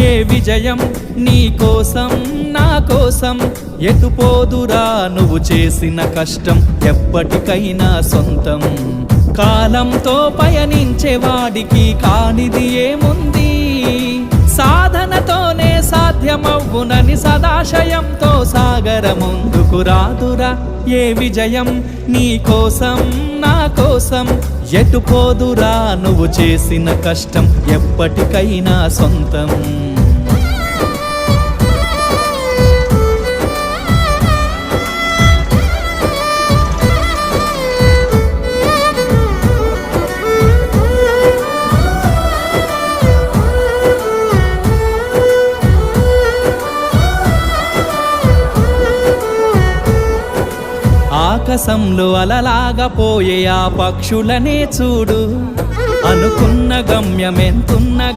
ఏ విజయం నీ కోసం నా కోసం ఎటుపోదురా నువ్వు చేసిన కష్టం ఎప్పటికైనా సొంతం కాలంతో పయనించేవాడికి కానిది ఏముంది సాధనతోనే సాధ్యమవ్వునని సదాశయంతో సాగర ముందుకు రాదురా ఏ విజయం నీ కోసం నా కోసం ఎటుపోదురా నువ్వు చేసిన కష్టం ఎప్పటికైనా సొంతం ఆకాశంలో అలలాగా పోయే ఆ పక్షులనే చూడు అనుకున్న గమ్యమెంతున్న